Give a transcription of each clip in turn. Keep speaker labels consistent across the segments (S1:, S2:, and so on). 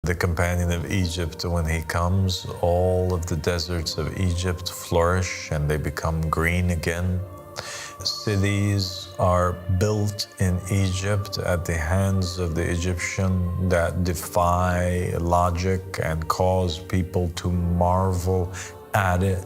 S1: the companion of Egypt, when he comes, all of the deserts of Egypt flourish and they become green again. Cities are built in Egypt at the hands of the Egyptian that defy logic and cause people to marvel at it.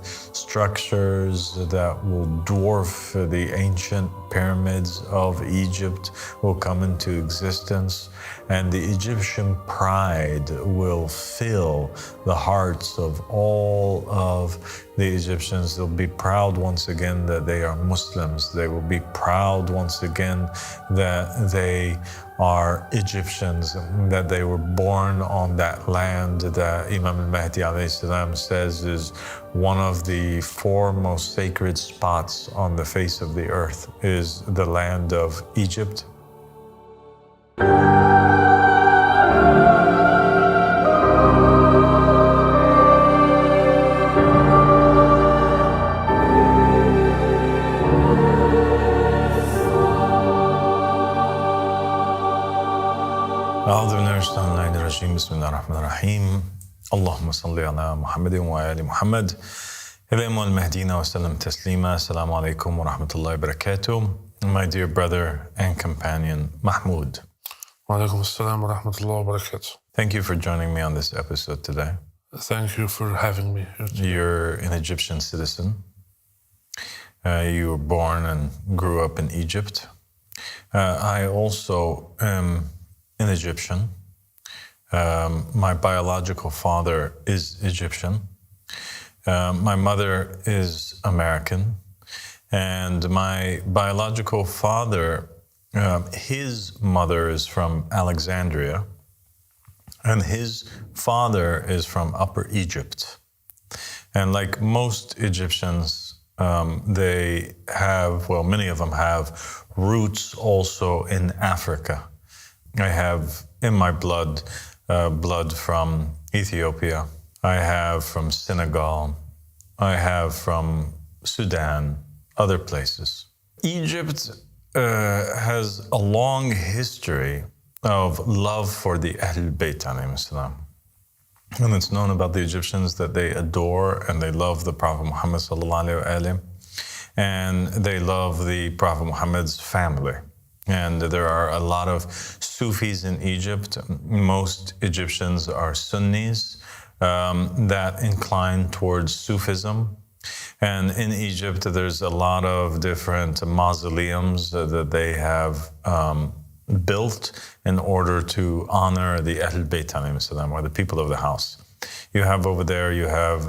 S1: Structures that will dwarf the ancient pyramids of Egypt will come into existence, and the Egyptian pride will fill the hearts of all of the Egyptians. They'll be proud once again that they are Muslims. They will be proud once again that they are Egyptians, that they were born on that land that Imam al-Mahdi alayhi salam says is one of the four most sacred spots on the face of the earth, is the land of Egypt. أعوذ بالله من الشيطان الرجيم بسم الله الرحمن الرحيم اللهم صل على محمد وآل محمد إليهم المهديين وسلم تسليما السلام عليكم ورحمة الله وبركاته. My dear brother and companion Mahmoud.
S2: وعليكم السلام ورحمة الله وبركاته.
S1: Thank you for joining me on this episode today.
S2: Thank you for having me here today.
S1: You're an Egyptian citizen. You were born and grew up in Egypt. I also am an Egyptian. My biological father is Egyptian. My mother is American. And my biological father, his mother is from Alexandria, and his father is from Upper Egypt. And like most Egyptians, they have, well, many of them have roots also in Africa. I have in my blood, blood from Ethiopia. I have from Senegal. I have from Sudan, other places. Egypt has a long history of love for the Ahl Bayt alayhim salam. And it's known about the Egyptians that they adore and they love the Prophet Muhammad sallallahu alayhi wa alayhi, and they love the Prophet Muhammad's family. And there are a lot of Sufis in Egypt. Most Egyptians are Sunnis that incline towards Sufism. And in Egypt, there's a lot of different mausoleums that they have built in order to honor the Ahl Bayt alayhim salam, or the people of the house. You have over there, you have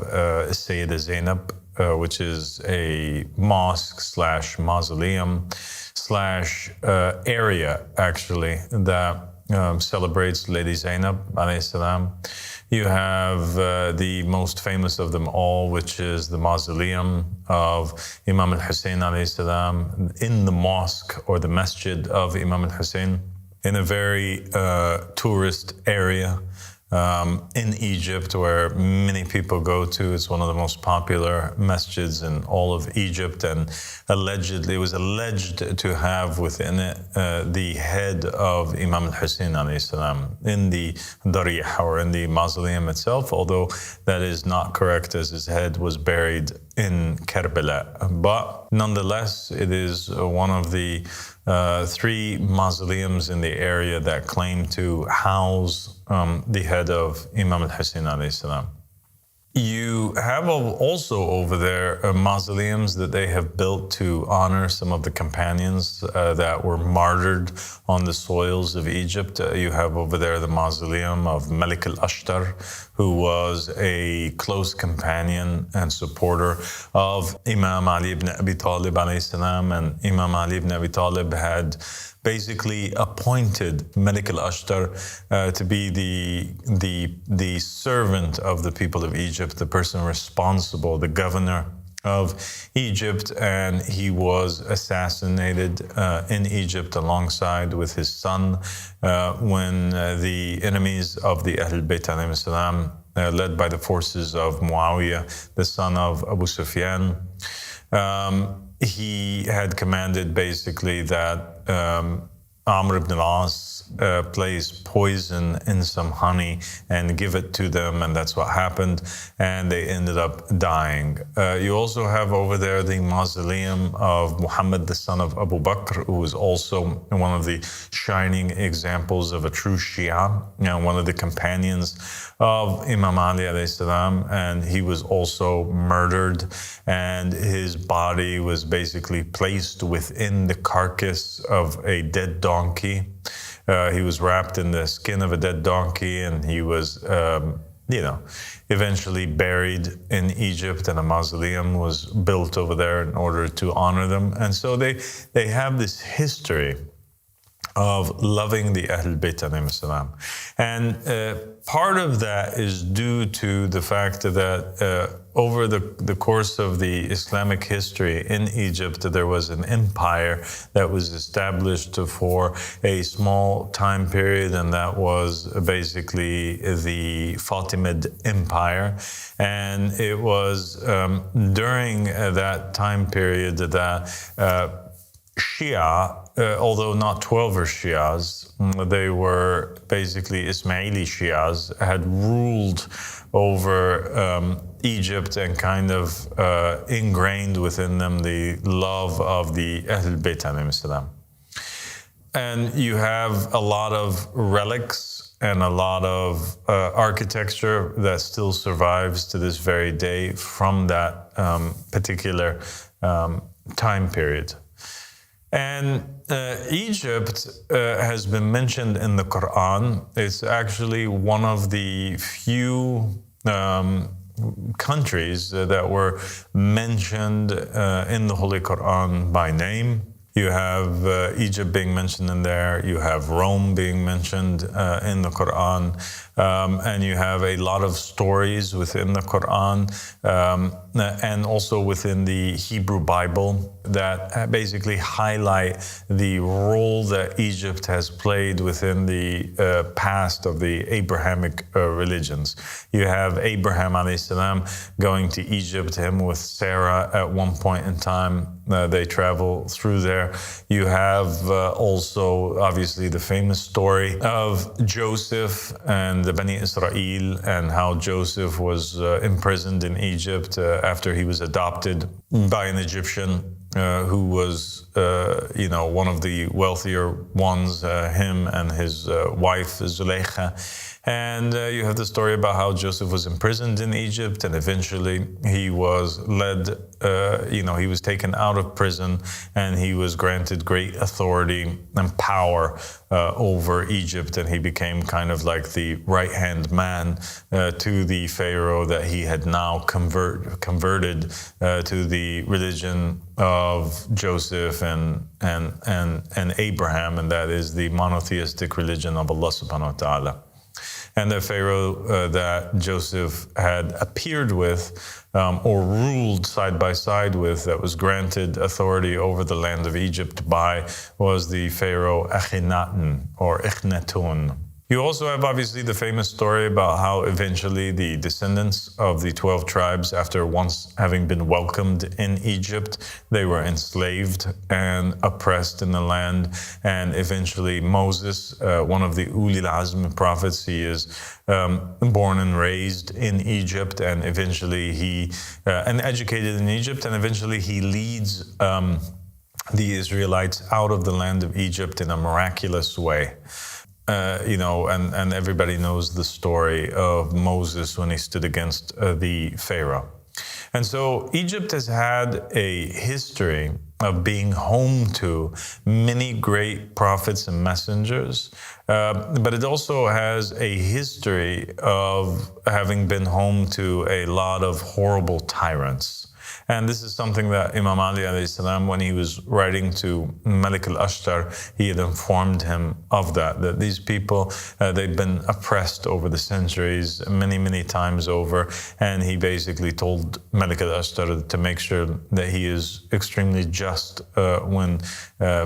S1: Sayyida Zainab, which is a mosque slash mausoleum slash area, actually, that celebrates Lady Zainab alayhi salam. You have the most famous of them all, which is the mausoleum of Imam al-Hussein alayhi salam in the mosque or the masjid of Imam al-Hussein in a very tourist area in Egypt, where many people go to. It's one of the most popular masjids in all of Egypt, and it was alleged to have within it the head of Imam al-Hussein alayhi salam in theضائع, or in the mausoleum itself, although that is not correct, as his head was buried in Karbala. But nonetheless, it is one of the three mausoleums in the area that claim to house the head of Imam al-Hussein alayhi salam. You have also over there mausoleums that they have built to honor some of the companions that were martyred on the soils of Egypt. You have over there the mausoleum of Malik al-Ashtar, who was a close companion and supporter of Imam Ali ibn Abi Talib alayhi salam. And Imam Ali ibn Abi Talib had basically appointed Malik al-Ashtar to be the servant of the people of Egypt, the person responsible, the governor of Egypt, and he was assassinated in Egypt alongside with his son when the enemies of the Ahl Bayt alayhim salam, led by the forces of Muawiyah, the son of Abu Sufyan, he had commanded basically that Amr ibn al-As place poison in some honey and give it to them, and that's what happened, and they ended up dying. You also have over there the mausoleum of Muhammad, the son of Abu Bakr, who was also one of the shining examples of a true Shia, one of the companions of Imam Ali alayhi salam, and he was also murdered, and his body was basically placed within the carcass of a dead donkey. He was wrapped in the skin of a dead donkey, and he was, eventually buried in Egypt, and a mausoleum was built over there in order to honor them. And so they have this history of loving the Ahlul Bayt alayhim salam. And part of that is due to the fact that over the course of the Islamic history in Egypt, there was an empire that was established for a small time period, and that was basically the Fatimid Empire. And it was during that time period that Shia, although not Twelver Shias, they were basically Ismaili Shias, had ruled over Egypt and kind of ingrained within them the love of the Ahlul Bayt alayhim salam. And you have a lot of relics and a lot of architecture that still survives to this very day from that particular time period. And Egypt has been mentioned in the Quran. It's actually one of the few countries that were mentioned in the Holy Quran by name. You have Egypt being mentioned in there. You have Rome being mentioned in the Quran. And you have a lot of stories within the Quran and also within the Hebrew Bible that basically highlight the role that Egypt has played within the past of the Abrahamic religions. You have Abraham alayhi salam going to Egypt, him with Sarah at one point in time. They travel through there. You have also, obviously, the famous story of Joseph and the Bani Israel, and how Joseph was imprisoned in Egypt after he was adopted by an Egyptian who was, one of the wealthier ones, him and his wife, Zuleika. And you have the story about how Joseph was imprisoned in Egypt, and eventually he was led, he was taken out of prison, and he was granted great authority and power over Egypt, and he became kind of like the right-hand man to the Pharaoh that he had now converted to the religion of Joseph and Abraham, and that is the monotheistic religion of Allah subhanahu wa ta'ala. And the Pharaoh that Joseph had appeared with or ruled side by side with, that was granted authority over the land of Egypt by, was the Pharaoh Akhenaten or Akhenaton. You also have obviously the famous story about how eventually the descendants of the 12 tribes, after once having been welcomed in Egypt, they were enslaved and oppressed in the land. And eventually Moses, one of the Ulil Azm prophets, he is born and raised in Egypt, and eventually and educated in Egypt, and eventually he leads the Israelites out of the land of Egypt in a miraculous way. And everybody knows the story of Moses when he stood against the Pharaoh. And so Egypt has had a history of being home to many great prophets and messengers, but it also has a history of having been home to a lot of horrible tyrants. And this is something that Imam Ali alayhi salam, when he was writing to Malik al-Ashtar, he had informed him of that these people, they've been oppressed over the centuries, many, many times over. And he basically told Malik al-Ashtar to make sure that he is extremely just when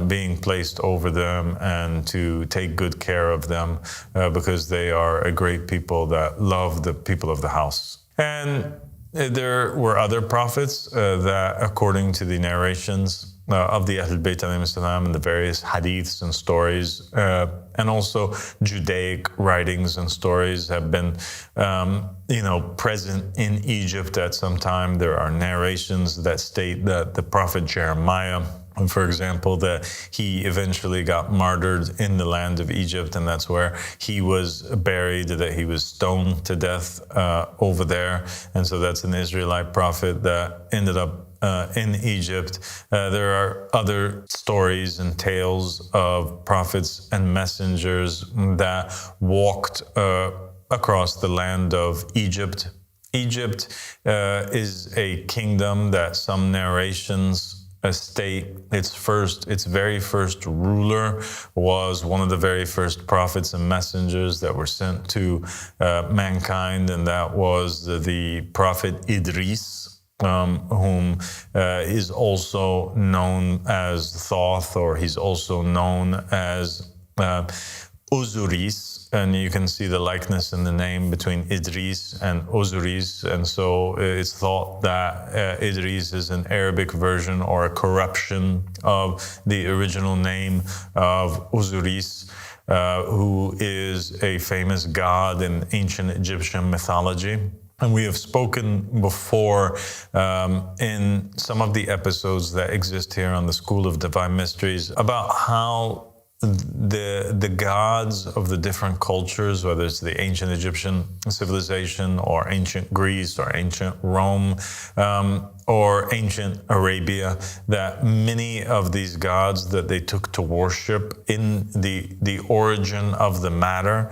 S1: being placed over them, and to take good care of them because they are a great people that love the people of the house. And there were other prophets that, according to the narrations, of the Ahlul Bayt alayhim salam and the various hadiths and stories, and also Judaic writings and stories have been, present in Egypt at some time. There are narrations that state that the Prophet Jeremiah, for example, that he eventually got martyred in the land of Egypt, and that's where he was buried, that he was stoned to death over there. And so that's an Israelite prophet that ended up in Egypt. There are other stories and tales of prophets and messengers that walked across the land of Egypt. Egypt is a kingdom that some narrations state its very first ruler was one of the very first prophets and messengers that were sent to mankind, and that was the prophet Idris, whom is also known as Thoth, or he's also known as Osiris. And you can see the likeness in the name between Idris and Osiris. And so it's thought that Idris is an Arabic version or a corruption of the original name of Osiris, who is a famous god in ancient Egyptian mythology. And we have spoken before in some of the episodes that exist here on the School of Divine Mysteries about how the gods of the different cultures, whether it's the ancient Egyptian civilization or ancient Greece or ancient Rome or ancient Arabia, that many of these gods that they took to worship in the origin of the matter,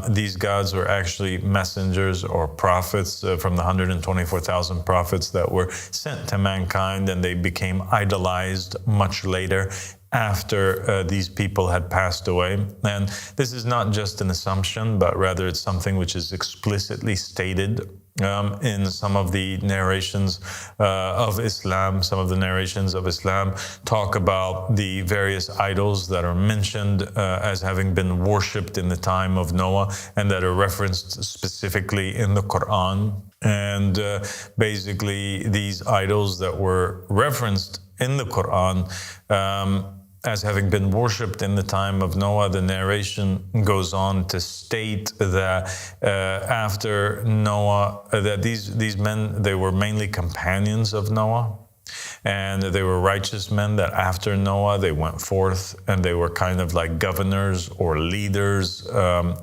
S1: these gods were actually messengers or prophets from the 124,000 prophets that were sent to mankind, and they became idolized much later after these people had passed away. And this is not just an assumption, but rather it's something which is explicitly stated in some of the narrations of Islam. Some of the narrations of Islam talk about the various idols that are mentioned as having been worshipped in the time of Noah and that are referenced specifically in the Quran. And basically these idols that were referenced in the Quran as having been worshipped in the time of Noah, the narration goes on to state that after Noah, that these men, they were mainly companions of Noah, and they were righteous men that after Noah, they went forth and they were kind of like governors or leaders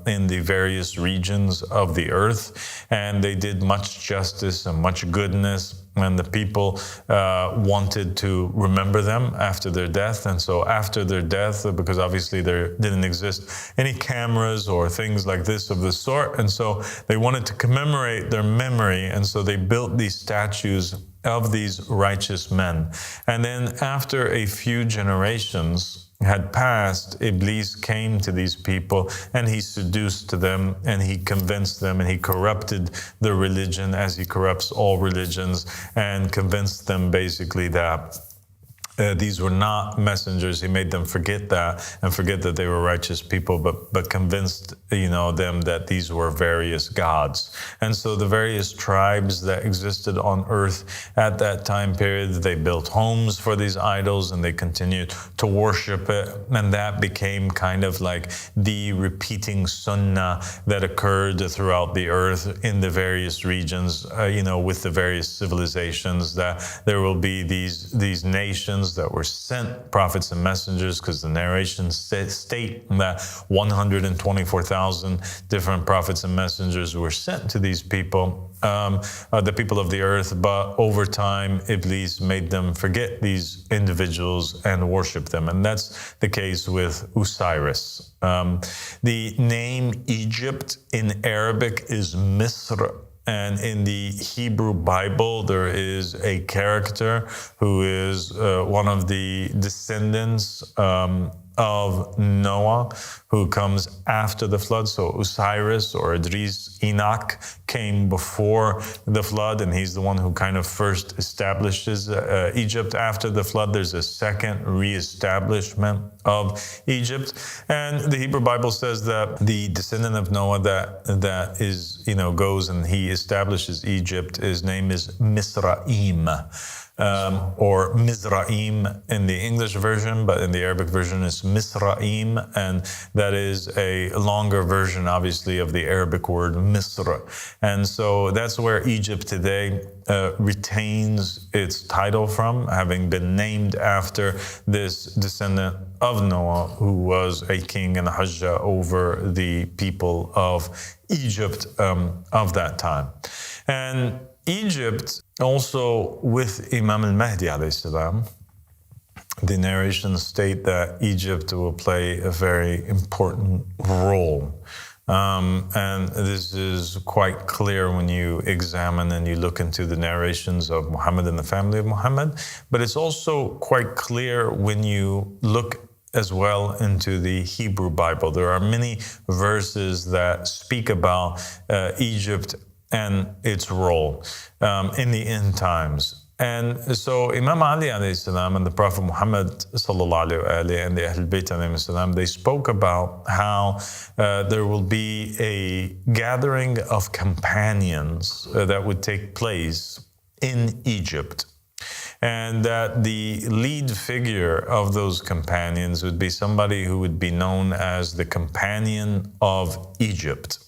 S1: in the various regions of the earth. And they did much justice and much goodness, and the people wanted to remember them after their death. And so after their death, because obviously there didn't exist any cameras or things like this of the sort, and so they wanted to commemorate their memory, and so they built these statues of these righteous men. And then after a few generations had passed, Iblis came to these people and he seduced them and he convinced them and he corrupted the religion as he corrupts all religions, and convinced them basically that these were not messengers. He made them forget that and forget that they were righteous people, but convinced them that these were various gods. And so the various tribes that existed on earth at that time period, they built homes for these idols and they continued to worship it. And that became kind of like the repeating sunnah that occurred throughout the earth in the various regions, with the various civilizations, that there will be these nations that were sent prophets and messengers, because the narrations state that 124,000 different prophets and messengers were sent to these people, the people of the earth. But over time, Iblis made them forget these individuals and worship them. And that's the case with Osiris. The name Egypt in Arabic is Misr. And in the Hebrew Bible, there is a character who is one of the descendants of Noah, who comes after the flood. So Osiris or Idris, Enoch, came before the flood, and he's the one who kind of first establishes Egypt. After the flood, there's a second reestablishment of Egypt. And the Hebrew Bible says that the descendant of Noah that is, goes and he establishes Egypt, his name is Misraim. or Mizraim in the English version, but in the Arabic version it's Misraim, and that is a longer version, obviously, of the Arabic word Misr. And so that's where Egypt today retains its title from, having been named after this descendant of Noah, who was a king and a hajjah over the people of Egypt of that time. And Egypt, also with Imam al-Mahdi alayhi salam, the narrations state that Egypt will play a very important role. And this is quite clear when you examine and you look into the narrations of Muhammad and the family of Muhammad. But it's also quite clear when you look as well into the Hebrew Bible. There are many verses that speak about Egypt and its role in the end times. And so Imam Ali alayhi salam and the Prophet Muhammad sallallahu alayhi wa and the Ahl Bayt alayhi salam, they spoke about how there will be a gathering of companions that would take place in Egypt. And that the lead figure of those companions would be somebody who would be known as the companion of Egypt.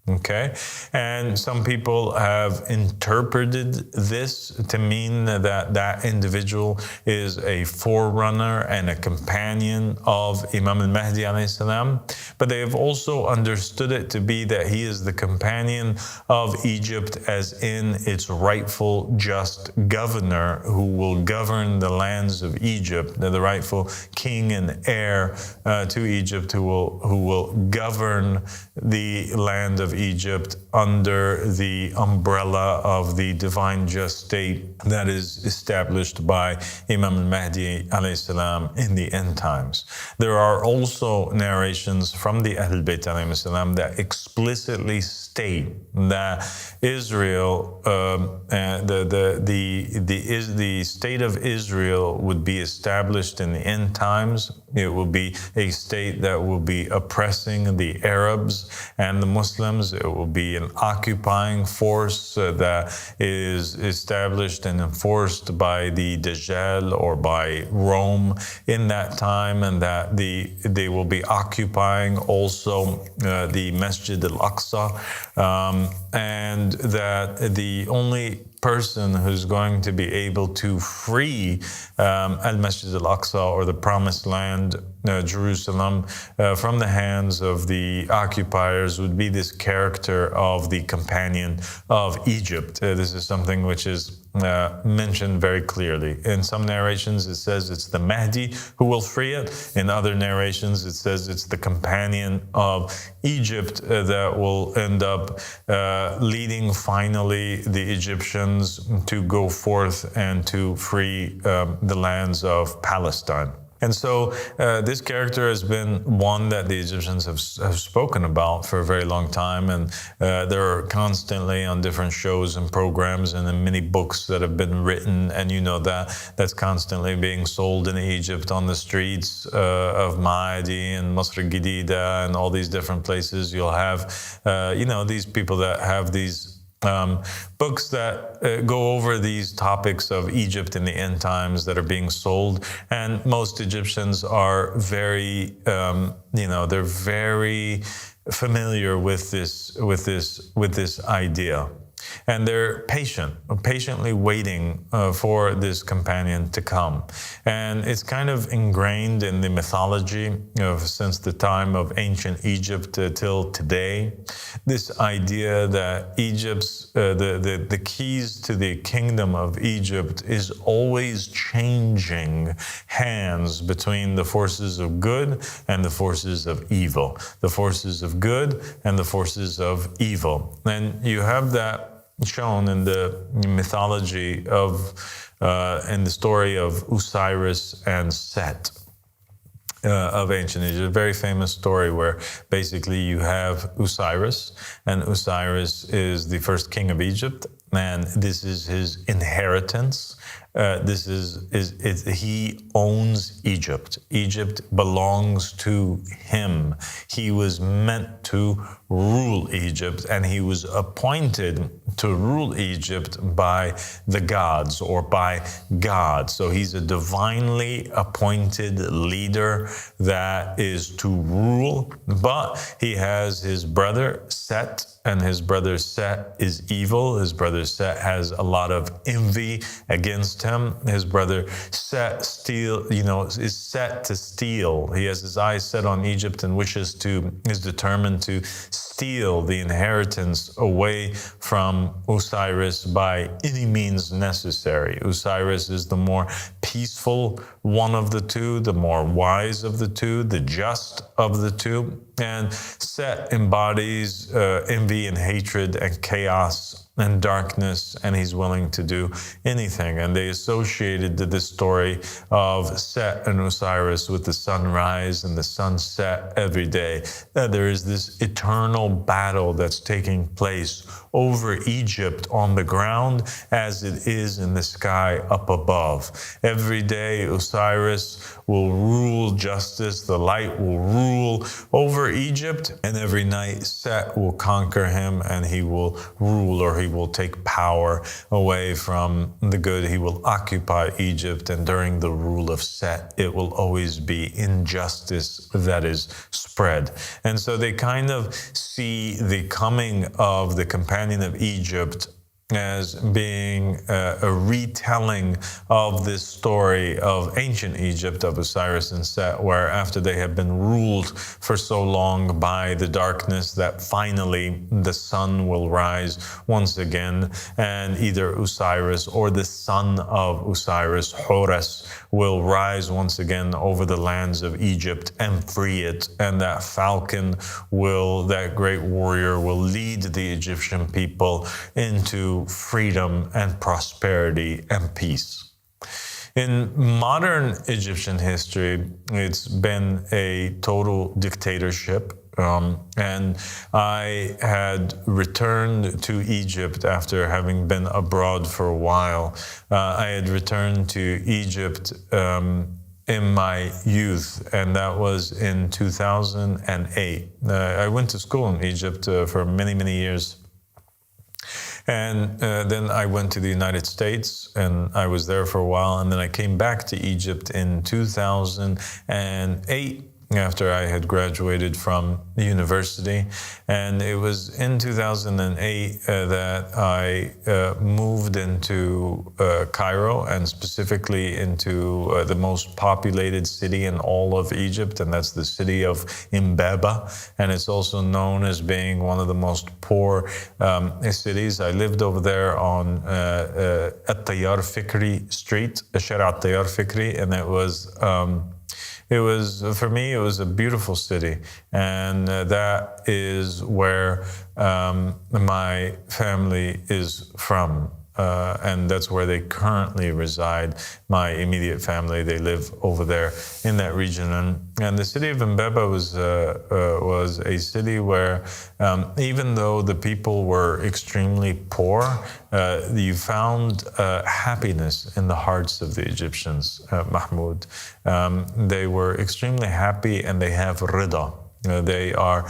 S1: Okay, and some people have interpreted this to mean that that individual is a forerunner and a companion of Imam al-Mahdi alayhi salam, but they have also understood it to be that he is the companion of Egypt as in its rightful just governor who will govern the lands of Egypt, the rightful king and heir to Egypt who will govern the land of Egypt under the umbrella of the divine just state that is established by Imam al-Mahdi alayhi salam in the end times. There are also narrations from the Ahl Bayt alayhi salam that explicitly state that Israel, the state of Israel would be established in the end times. It will be a state that will be oppressing the Arabs and the Muslims. It will be an occupying force that is established and enforced by the Dajjal or by Rome in that time, and that they will be occupying also the Masjid al-Aqsa, and that the only person who's going to be able to free al-Masjid al-Aqsa, or the Promised Land, Jerusalem, from the hands of the occupiers would be this character of the companion of Egypt. This is something which is mentioned very clearly. In some narrations it says it's the Mahdi who will free it. In other narrations it says it's the companion of Egypt that will end up leading finally the Egyptians to go forth and to free the lands of Palestine. And so this character has been one that the Egyptians have spoken about for a very long time, and they're constantly on different shows and programs and in many books that have been written, and you know that's constantly being sold in Egypt on the streets of Maadi and Masr Gidida and all these different places. You'll have, these people that have these books that go over these topics of Egypt in the end times that are being sold, and most Egyptians are very, they're very familiar with this idea. And they're patiently waiting for this companion to come. And it's kind of ingrained in the mythology since the time of ancient Egypt till today. This idea that Egypt's, the keys to the kingdom of Egypt is always changing hands between the forces of good and the forces of evil. The forces of good and the forces of evil. And you have that shown in the mythology of, in the story of Osiris and Set of ancient Egypt. A very famous story where basically you have Osiris, and Osiris is the first king of Egypt, and this is his inheritance. He owns Egypt. Egypt belongs to him. He was meant to rule Egypt, and he was appointed to rule Egypt by the gods or by God. So he's a divinely appointed leader that is to rule, but he has his brother Set, and his brother Set is evil. His brother Set has a lot of envy against him. His brother Set is set to steal. He has his eyes set on Egypt and is determined to steal the inheritance away from Osiris by any means necessary. Osiris is the more peaceful one of the two, the more wise of the two, the just of the two. And Set embodies envy and hatred and chaos and darkness, and he's willing to do anything. And they associated this story of Set and Osiris with the sunrise and the sunset every day. There is this eternal battle that's taking place over Egypt on the ground as it is in the sky up above. Every day Osiris will rule justice, the light will rule over Egypt, and every night Set will conquer him and he will rule, or he will take power away from the good. He will occupy Egypt, and during the rule of Set, it will always be injustice that is spread. And so they kind of see the coming of the companion of Egypt as being a retelling of this story of ancient Egypt, of Osiris and Set, where after they have been ruled for so long by the darkness, that finally the sun will rise once again, and either Osiris or the son of Osiris, Horus, will rise once again over the lands of Egypt and free it. And that falcon that great warrior will lead the Egyptian people into freedom and prosperity and peace. In modern Egyptian history, it's been a total dictatorship. And I had returned to Egypt after having been abroad for a while. I had returned to Egypt in my youth, and that was in 2008. I went to school in Egypt for many, many years. And then I went to the United States, and I was there for a while. And then I came back to Egypt in 2008 after I had graduated from university. And it was in 2008 that I moved into Cairo, and specifically into the most populated city in all of Egypt, and that's the city of Mbaba. And it's also known as being one of the most poor cities. I lived over there on At-Tayyar Fikri Street, Shara At-Tayyar Fikri, and for me, it was a beautiful city. And that is where my family is from. And that's where they currently reside. My immediate family, they live over there in that region. And the city of Mbaba was a city where even though the people were extremely poor, you found happiness in the hearts of the Egyptians, Mahmoud. They were extremely happy, and they have rida. They are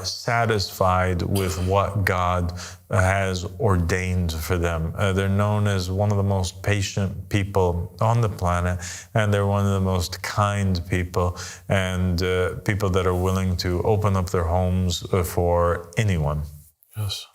S1: satisfied with what God has ordained for them. They're known as one of the most patient people on the planet, and they're one of the most kind people, and people that are willing to open up their homes for anyone.
S2: Yes.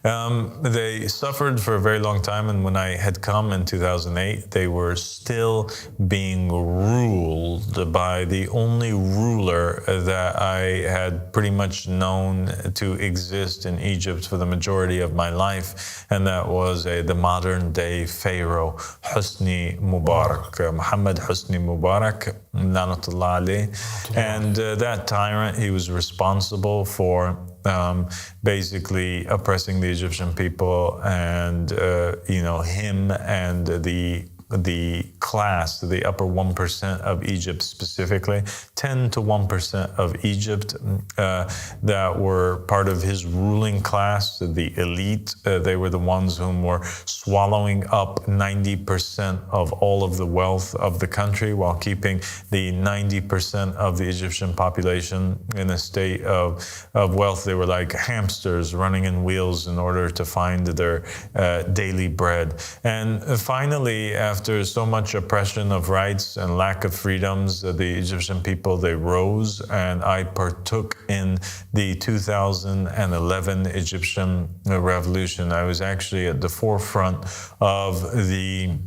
S1: They suffered for a very long time, and when I had come in 2008, they were still being ruled by the only ruler that I had pretty much known to exist in Egypt for the majority of my life, and that was the modern-day Pharaoh, Hosni Mubarak, Muhammad Hosni Mubarak, Lanatullah alayh. And that tyrant, he was responsible for basically oppressing the Egyptian people, and him and the the class, the upper 1% of Egypt specifically, 10 to 1% of Egypt that were part of his ruling class, the elite. They were the ones whom were swallowing up 90% of all of the wealth of the country while keeping the 90% of the Egyptian population in a state of wealth. They were like hamsters running in wheels in order to find their daily bread. And finally, after so much oppression of rights and lack of freedoms, the Egyptian people, they rose, and I partook in the 2011 Egyptian revolution. I was actually at the forefront of the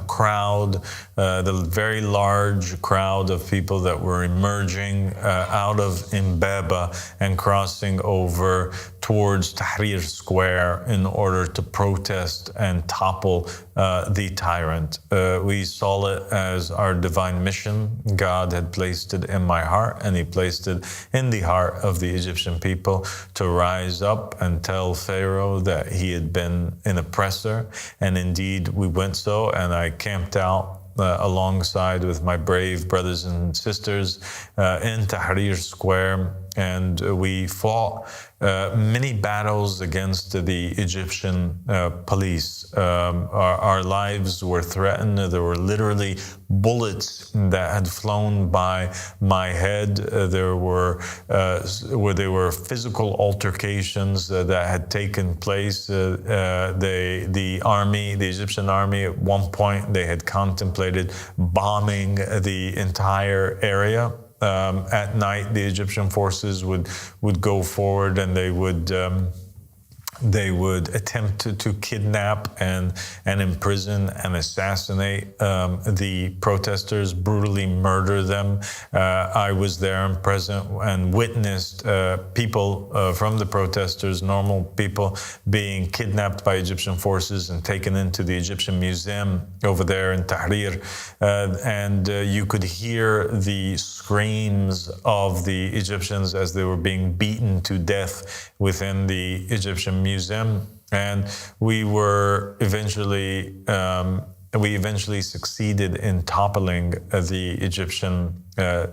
S1: crowd, the very large crowd of people that were emerging out of Mbaba and crossing over towards Tahrir Square in order to protest and topple the tyrant. We saw it as our divine mission. God had placed it in my heart, and He placed it in the heart of the Egyptian people to rise up and tell Pharaoh that he had been an oppressor. And indeed, we went so, and I camped out alongside with my brave brothers and sisters in Tahrir Square, and we fought many battles against the Egyptian police. Our lives were threatened. There were literally bullets that had flown by my head. There were physical altercations that had taken place. The army, the Egyptian army, at one point they had contemplated bombing the entire area. At night, the Egyptian forces would go forward, and they would attempt to kidnap and imprison and assassinate the protesters, brutally murder them. I was there and present and witnessed people from the protesters, normal people, being kidnapped by Egyptian forces and taken into the Egyptian museum over there in Tahrir. And you could hear the screams of the Egyptians as they were being beaten to death within the Egyptian museum. And we eventually succeeded in toppling the Egyptian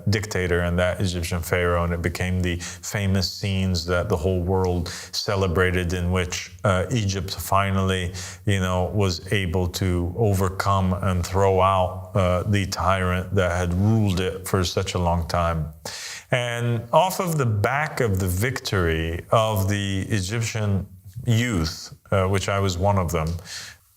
S1: dictator and that Egyptian pharaoh, and it became the famous scenes that the whole world celebrated, in which Egypt finally, was able to overcome and throw out the tyrant that had ruled it for such a long time. And off of the back of the victory of the Egyptian youth, which I was one of them,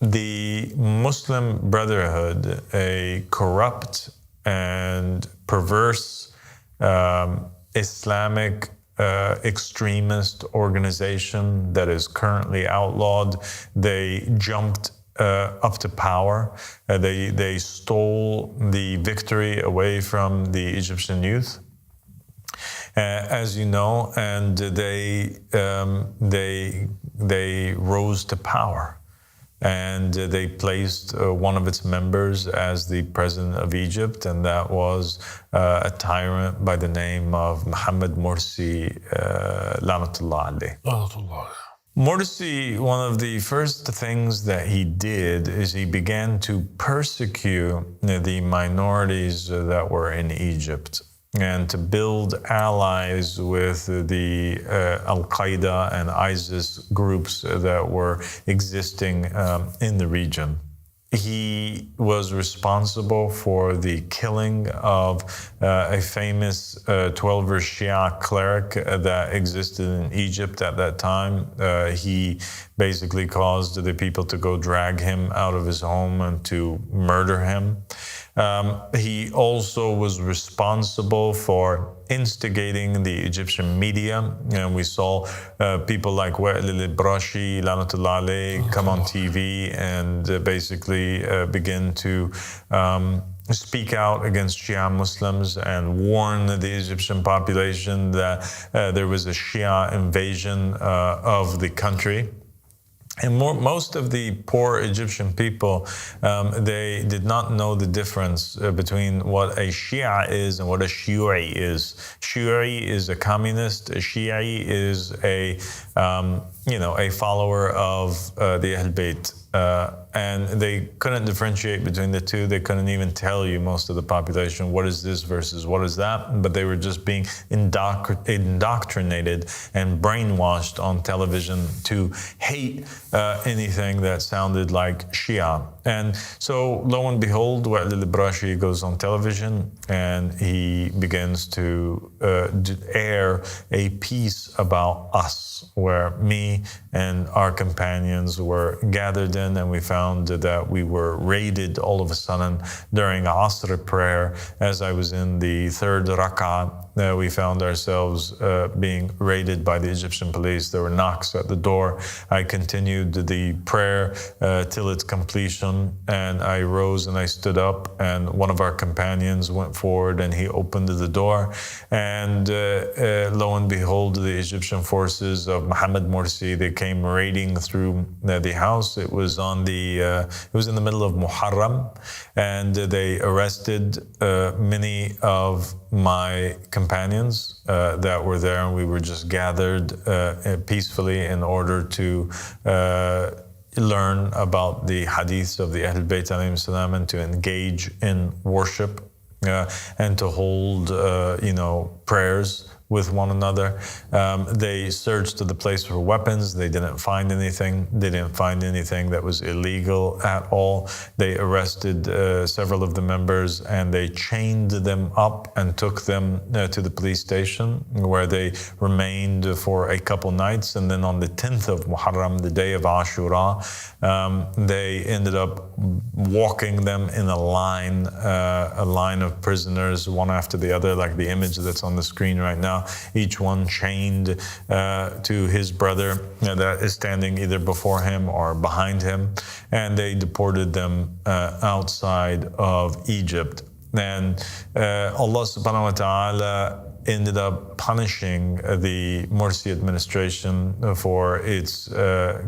S1: the Muslim Brotherhood, a corrupt and perverse Islamic extremist organization that is currently outlawed, they jumped up to power. They stole the victory away from the Egyptian youth. As you know, and they rose to power, and they placed one of its members as the president of Egypt, and that was a tyrant by the name of Mohammed Morsi, Lamatullah alayh. Morsi, one of the first things that he did is he began to persecute the minorities that were in Egypt, and to build allies with the Al-Qaeda and ISIS groups that were existing in the region. He was responsible for the killing of a famous 12er Shia cleric that existed in Egypt at that time. He basically caused the people to go drag him out of his home and to murder him. He also was responsible for instigating the Egyptian media, and we saw people like Wa'il al-Brashi, Lanatullah alayh, come on TV and basically begin to speak out against Shia Muslims and warn the Egyptian population that there was a Shia invasion of the country. And most of the poor Egyptian people, they did not know the difference between what a Shia is and what a Shi'i is. Shi'i is a communist. A Shi'i is a follower of the Ahl Bayt. and they couldn't differentiate between the two. They couldn't even tell you, most of the population, what is this versus what is that. But they were just being indoctrinated and brainwashed on television to hate anything that sounded like Shia. And so, lo and behold, Wa'il al-Brashi goes on television and he begins to air a piece about us, where me and our companions were gathered in, and we found that we were raided all of a sudden during Asr prayer. As I was in the third rak'ah, we found ourselves being raided by the Egyptian police. There were knocks at the door. I continued the prayer till its completion, and I rose and I stood up, and one of our companions went forward and he opened the door, and lo and behold, the Egyptian forces of Mohammed Morsi, they came raiding through the house. It was in the middle of Muharram, and they arrested many of my companions that were there, and we were just gathered peacefully in order to learn about the hadiths of the Ahl Bayt alayhim salam, and to engage in worship and to hold prayers with one another. They searched the place for weapons. They didn't find anything. They didn't find anything that was illegal at all. They arrested several of the members, and they chained them up and took them to the police station, where they remained for a couple nights. And then on the 10th of Muharram, the day of Ashura, they ended up walking them in a line of prisoners, one after the other, like the image that's on the screen right now. Each one chained to his brother that is standing either before him or behind him, and they deported them outside of Egypt. And Allah subhanahu wa ta'ala ended up punishing the Morsi administration for its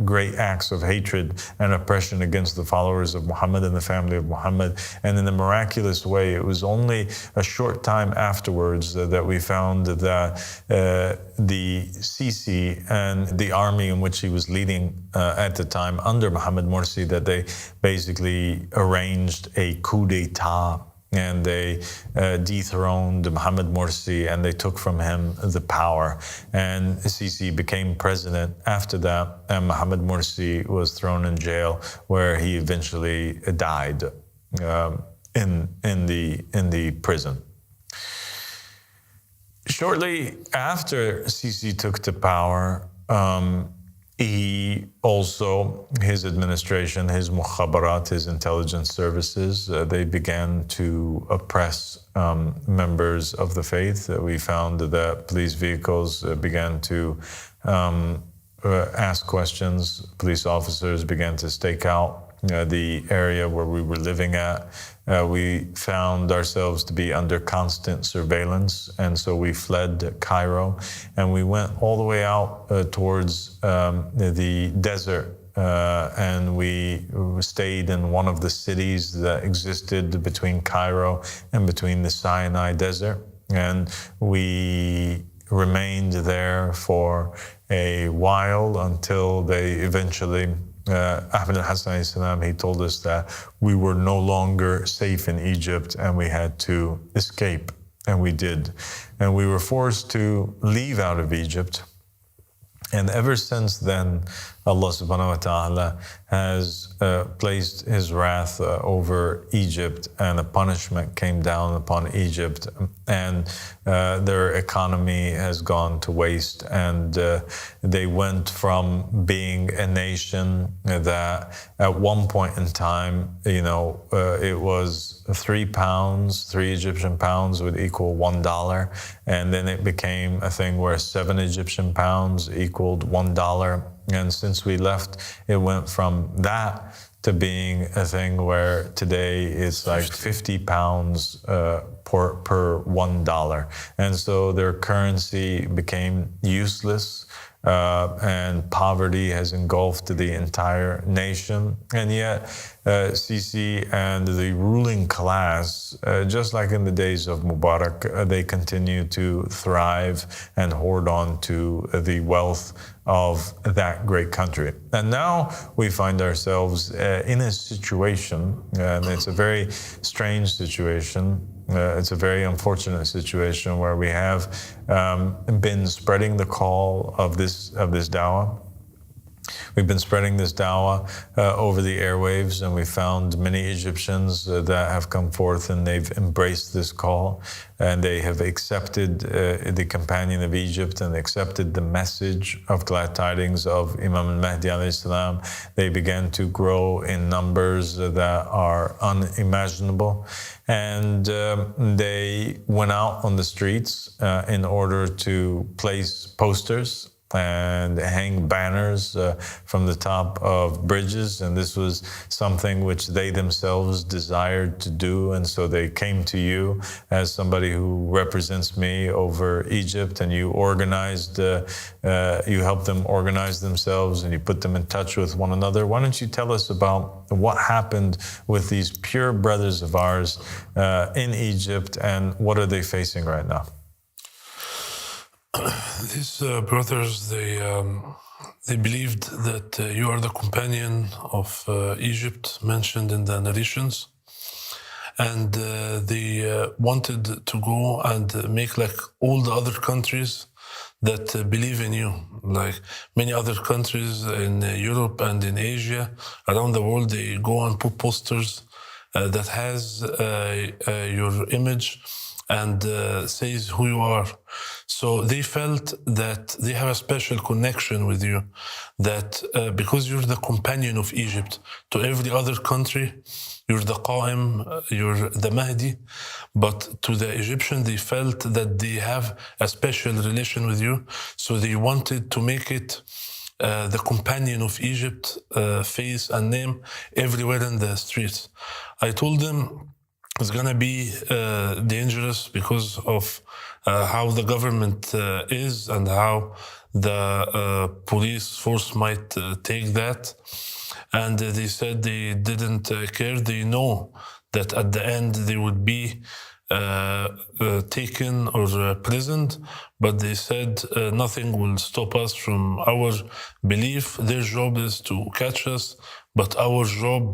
S1: great acts of hatred and oppression against the followers of Muhammad and the family of Muhammad. And in a miraculous way, it was only a short time afterwards that we found that the Sisi and the army in which he was leading at the time under Mohammed Morsi, that they basically arranged a coup d'etat, and they dethroned Mohammed Morsi, and they took from him the power. And Sisi became president after that, and Mohammed Morsi was thrown in jail, where he eventually died in the prison. Shortly after Sisi took the power, he also, his administration, his mukhabarat, his intelligence services, they began to oppress members of the faith. We found that police vehicles began to ask questions. Police officers began to stake out the area where we were living at. We found ourselves to be under constant surveillance, and so we fled Cairo, and we went all the way out towards the desert, and we stayed in one of the cities that existed between Cairo and between the Sinai Desert, and we remained there for a while until they eventually Ahmed al-Hassan salam, he told us that we were no longer safe in Egypt and we had to escape, and we did. And we were forced to leave out of Egypt. And ever since then, Allah subhanahu wa ta'ala has placed his wrath over Egypt, and a punishment came down upon Egypt, and their economy has gone to waste, and they went from being a nation that at one point in time, it was 3 pounds, 3 Egyptian pounds would equal $1, and then it became a thing where 7 Egyptian pounds equaled $1. And since we left, it went from that to being a thing where today it's like 50 pounds per $1. And so their currency became useless and poverty has engulfed the entire nation. And yet, Sisi and the ruling class, just like in the days of Mubarak, they continue to thrive and hoard on to the wealth of that great country. And now we find ourselves in a situation, and it's a very strange situation. It's a very unfortunate situation where we have been spreading the call of this dawah. We've been spreading this dawah over the airwaves, and we found many Egyptians that have come forth and they've embraced this call, and they have accepted the companion of Egypt and accepted the message of glad tidings of Imam al-Mahdi alayhi salam. They began to grow in numbers that are unimaginable, and they went out on the streets in order to place posters and hang banners from the top of bridges. And this was something which they themselves desired to do. And so they came to you as somebody who represents me over Egypt, and you organized, you helped them organize themselves, and you put them in touch with one another. Why don't you tell us about what happened with these pure brothers of ours in Egypt, and what are they facing right now?
S2: These brothers, they believed that you are the companion of Egypt mentioned in the narrations, and they wanted to go and make like all the other countries that believe in you. Like many other countries in Europe and in Asia, around the world, they go and put posters that has your image and says who you are. So they felt that they have a special connection with you, that because you're the companion of Egypt to every other country, you're the Qa'im, you're the Mahdi, but to the Egyptian, they felt that they have a special relation with you, so they wanted to make it the companion of Egypt face and name everywhere in the streets. I told them it's gonna be dangerous because of how the government is and how the police force might take that. And they said they didn't care. They know that at the end they would be taken or prisoned, but they said nothing will stop us from our belief. Their job is to catch us, but our job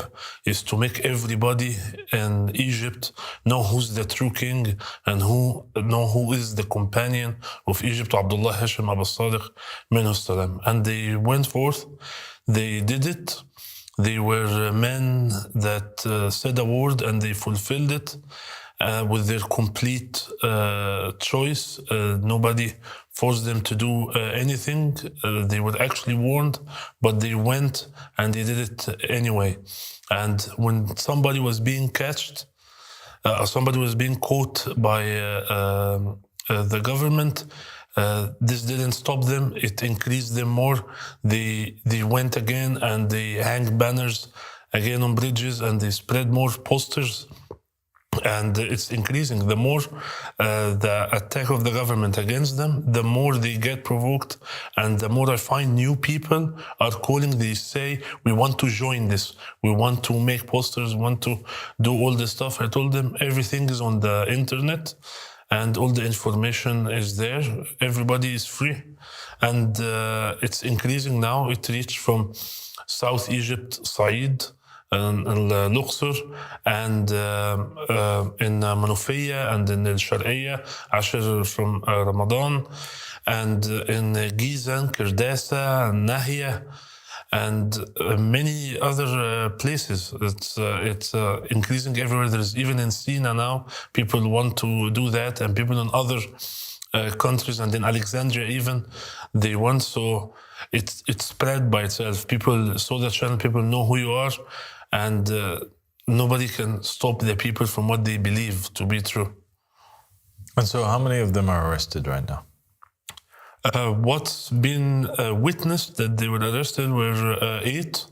S2: is to make everybody in Egypt know who's the true king and know who is the companion of Egypt, Abdullah Hashim Abu Sadiq minhu salam. And they went forth, they did it. They were men that said a word and they fulfilled it with their complete choice. Nobody forced them to do anything. They were actually warned, but they went and they did it anyway. And when somebody was being caught by the government, this didn't stop them. It increased them more. They went again and they hang banners again on bridges and they spread more posters. And it's increasing. The more the attack of the government against them, the more they get provoked, and the more I find new people are calling. They say, we want to join this. We want to make posters, want to do all this stuff. I told them everything is on the internet and all the information is there. Everybody is free. And it's increasing now. It reached from South Egypt, Said, and Luxor, and in Manufia, and in El Sharqiyya, Asher from Ramadan, and in Gizan, Kirdasa, and Nahia, and many other places. It's increasing everywhere. There's even in Sina now, people want to do that, and people in other countries, and in Alexandria even, they want. So it's spread by itself. People saw the channel, people know who you are, and nobody can stop the people from what they believe to be true.
S1: And so how many of them are arrested right now?
S2: What's been witnessed that they were arrested were 8,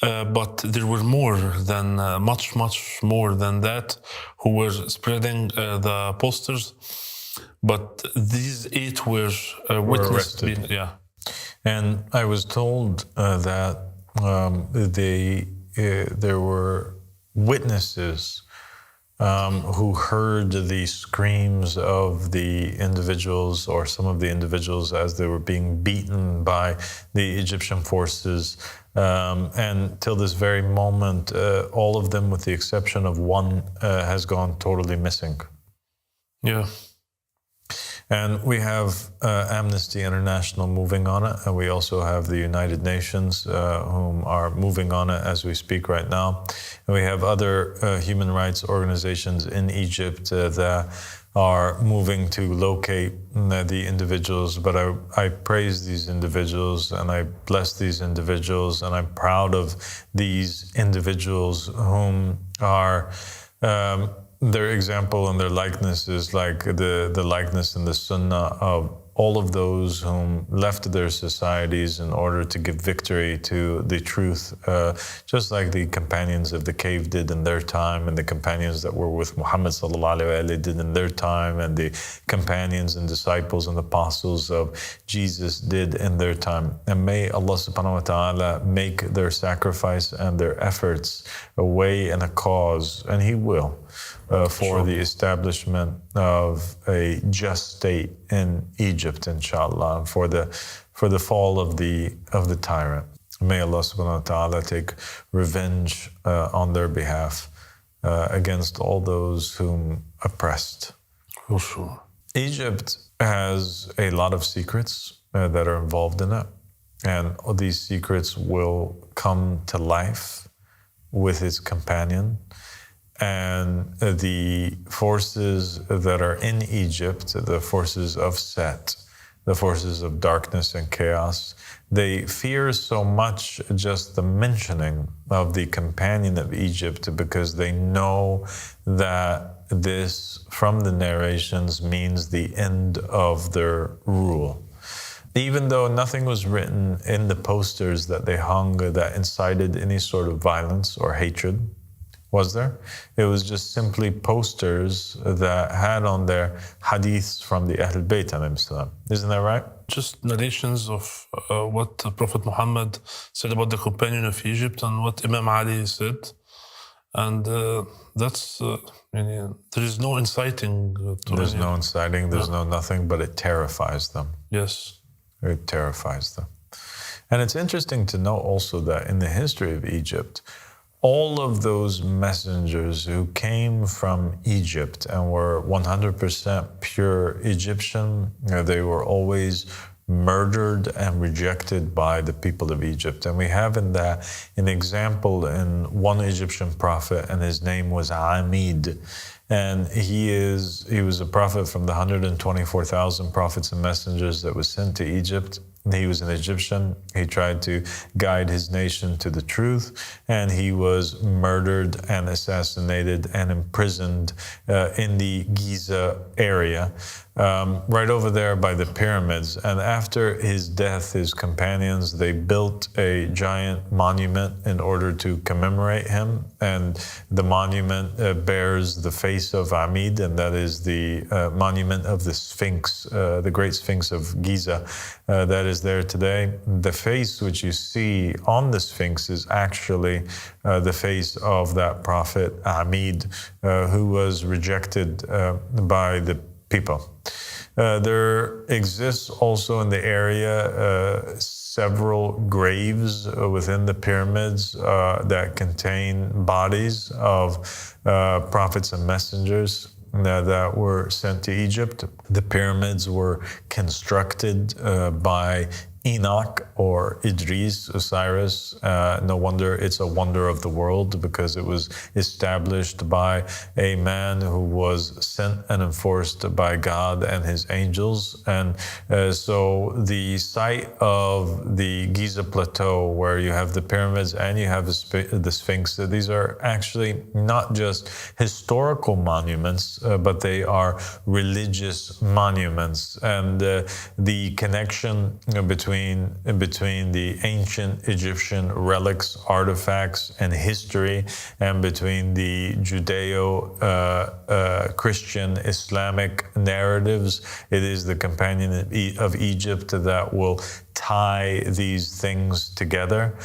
S2: but there were more than, much more than that, who were spreading the posters. But these 8 were witnessed.
S1: Arrested.
S2: Yeah.
S1: And I was told that there were witnesses who heard the screams of the individuals, or some of the individuals, as they were being beaten by the Egyptian forces. And till this very moment, all of them, with the exception of one, has gone totally missing.
S2: Yeah.
S1: And we have Amnesty International moving on it, and we also have the United Nations whom are moving on it as we speak right now. And we have other human rights organizations in Egypt that are moving to locate the individuals. But I praise these individuals and I bless these individuals, and I'm proud of these individuals whom are their example and their likeness is like the likeness in the Sunnah of all of those whom left their societies in order to give victory to the truth, just like the companions of the cave did in their time, and the companions that were with Muhammad sallallahu alaihi wasallam did in their time, and the companions and disciples and apostles of Jesus did in their time. And may Allah subhanahu wa ta'ala make their sacrifice and their efforts a way and a cause, and He will, for the establishment of a just state in Egypt, inshallah, and for the fall of the tyrant. May Allah subhanahu wa ta'ala take revenge on their behalf against all those whom oppressed.
S2: For sure.
S1: Egypt has a lot of secrets that are involved in it, and all these secrets will come to life with its companion. And the forces that are in Egypt, the forces of Set, the forces of darkness and chaos, they fear so much just the mentioning of the companion of Egypt, because they know that this, from the narrations, means the end of their rule. Even though nothing was written in the posters that they hung that incited any sort of violence or hatred, was there? It was just simply posters that had on their hadiths from the Ahl Bayt alayhim salam. Isn't that right?
S2: Just narrations of what Prophet Muhammad said about the companion of Egypt and what Imam Ali said. And that's, there is no inciting.
S1: There's no inciting, there's no nothing, but it terrifies them.
S2: Yes.
S1: It terrifies them. And it's interesting to know also that in the history of Egypt, all of those messengers who came from Egypt and were 100% pure Egyptian, they were always murdered and rejected by the people of Egypt. And we have in that an example in one Egyptian prophet, and his name was Amid. And he was a prophet from the 124,000 prophets and messengers that was sent to Egypt. He was an Egyptian. He tried to guide his nation to the truth, and he was murdered and assassinated and imprisoned in the Giza area, right over there by the pyramids. And after his death, his companions, they built a giant monument in order to commemorate him. And the monument bears the face of Amid, and that is the monument of the Sphinx, the Great Sphinx of Giza, that is there today. The face which you see on the Sphinx is actually the face of that prophet Amid, who was rejected by the people. There exists also in the area several graves within the pyramids that contain bodies of prophets and messengers that were sent to Egypt. The pyramids were constructed by Enoch or Idris, Osiris. No wonder it's a wonder of the world, because it was established by a man who was sent and enforced by God and his angels. And so the site of the Giza Plateau, where you have the pyramids and you have the Sphinx, these are actually not just historical monuments, but they are religious monuments. And the connection between the ancient Egyptian relics, artifacts, and history, and between the Judeo-Christian Islamic narratives, it is the companion of Egypt that will tie these things together.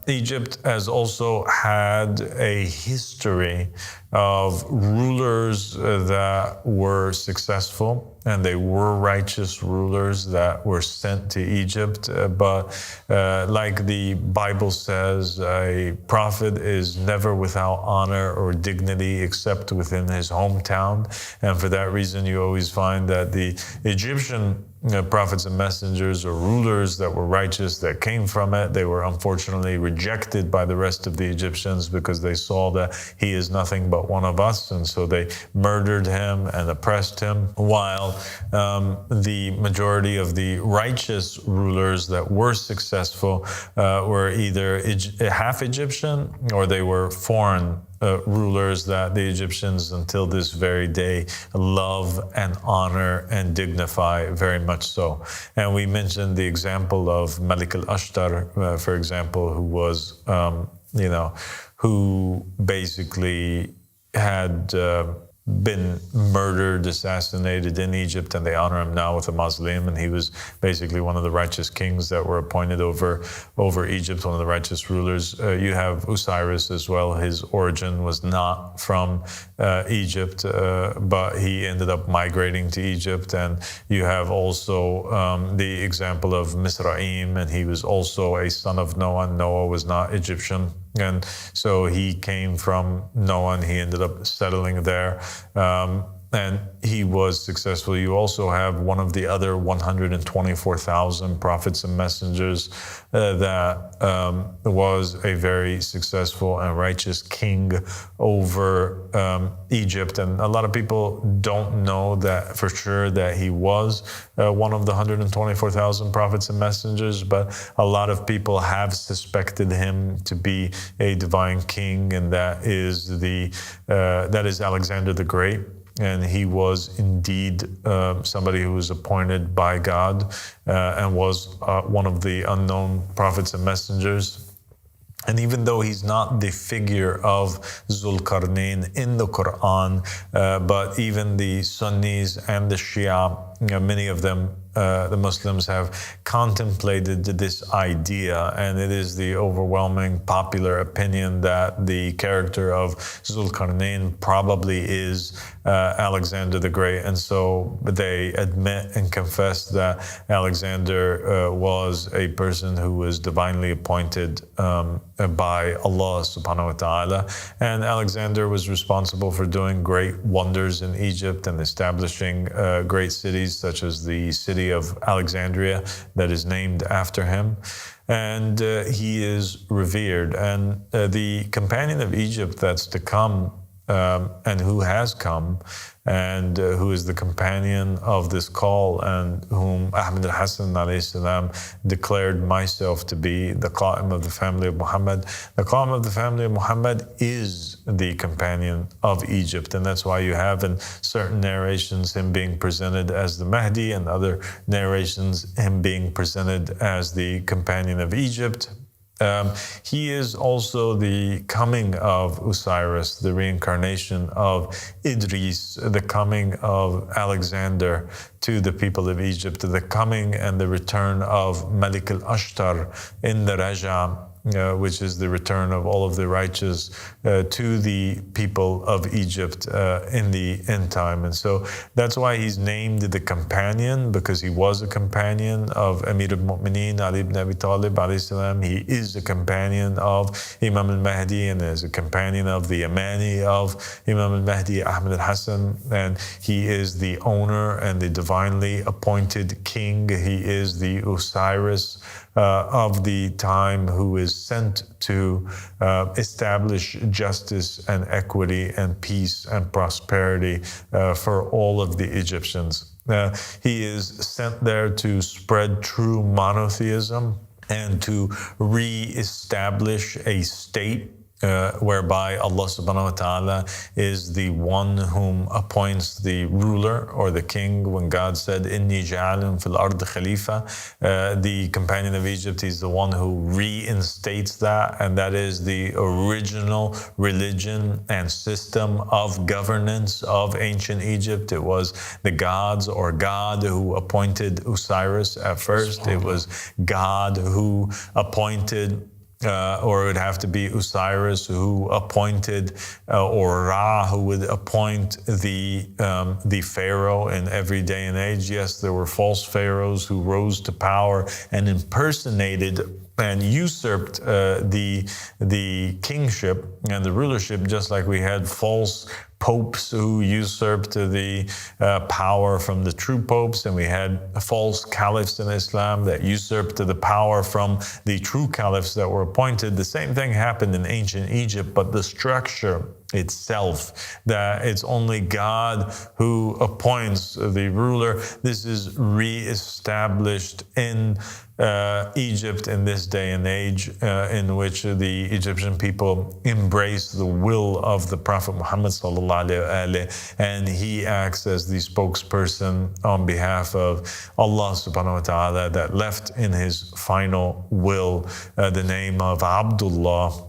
S1: Egypt has also had a history of rulers that were successful, and they were righteous rulers that were sent to Egypt. But like the Bible says, a prophet is never without honor or dignity except within his hometown. And for that reason, you always find that the Egyptian prophets and messengers or rulers that were righteous that came from it, they were unfortunately rejected by the rest of the Egyptians because they saw that he is nothing but one of us, and so they murdered him and oppressed him, while the majority of the righteous rulers that were successful were either half Egyptian or they were foreign rulers that the Egyptians until this very day love and honor and dignify very much so. And we mentioned the example of Malik al-Ashtar, for example, who was, who basically had been murdered, assassinated in Egypt, and they honor him now with a mausoleum. And he was basically one of the righteous kings that were appointed over Egypt, one of the righteous rulers. You have Osiris as well. His origin was not from Egypt, but he ended up migrating to Egypt. And you have also the example of Misraim, and he was also a son of Noah. Noah was not Egyptian. And so he came from Noah and he ended up settling there. And he was successful. You also have one of the other 124,000 prophets and messengers that was a very successful and righteous king over Egypt. And a lot of people don't know that for sure that he was one of the 124,000 prophets and messengers, but a lot of people have suspected him to be a divine king, and that is Alexander the Great. And he was indeed somebody who was appointed by God and was one of the unknown prophets and messengers. And even though he's not the figure of Zulkarnain in the Quran, but even the Sunnis and the Shia, many of them, the Muslims, have contemplated this idea, and it is the overwhelming popular opinion that the character of Zulkarnain probably is Alexander the Great. And so they admit and confess that Alexander was a person who was divinely appointed by Allah subhanahu wa ta'ala. And Alexander was responsible for doing great wonders in Egypt and establishing great cities such as the city of Alexandria that is named after him. And he is revered. And the companion of Egypt that's to come and who has come and who is the companion of this call and whom Ahmed al-Hassan alayhi salam declared myself to be, the Qa'im of the family of Muhammad. The Qa'im of the family of Muhammad is the companion of Egypt, and that's why you have in certain narrations him being presented as the Mahdi, and other narrations him being presented as the companion of Egypt. He is also the coming of Osiris, the reincarnation of Idris, the coming of Alexander to the people of Egypt, the coming and the return of Malik al-Ashtar in the Raja, which is the return of all of the righteous to the people of Egypt in the end time. And so that's why he's named the companion, because he was a companion of Amir al-Mu'mineen Ali ibn Abi Talib alayhi salam. He is a companion of Imam al-Mahdi and is a companion of the Amani of Imam al-Mahdi, Ahmed al-Hassan. And he is the owner and the divinely appointed king. He is the Osiris of the time, who is sent to establish justice and equity and peace and prosperity for all of the Egyptians. He is sent there to spread true monotheism and to re-establish a state whereby Allah subhanahu wa ta'ala is the one whom appoints the ruler or the king. When God said, Inni ja'alun fil ard khalifa, the companion of Egypt is the one who reinstates that, and that is the original religion and system of governance of ancient Egypt. It was the gods or God who appointed Osiris at first. It was God who appointed or it would have to be Osiris who appointed, or Ra who would appoint the pharaoh in every day and age. Yes, there were false pharaohs who rose to power and impersonated and usurped the kingship and the rulership, just like we had false popes who usurped the power from the true popes, and we had false caliphs in Islam that usurped the power from the true caliphs that were appointed. The same thing happened in ancient Egypt, but the structure itself, that it's only God who appoints the ruler. This is re-established in Egypt in this day and age, in which the Egyptian people embrace the will of the Prophet Muhammad sallallahu alaihi wasallam, and he acts as the spokesperson on behalf of Allah subhanahu wa ta'ala, that left in his final will the name of Abdullah.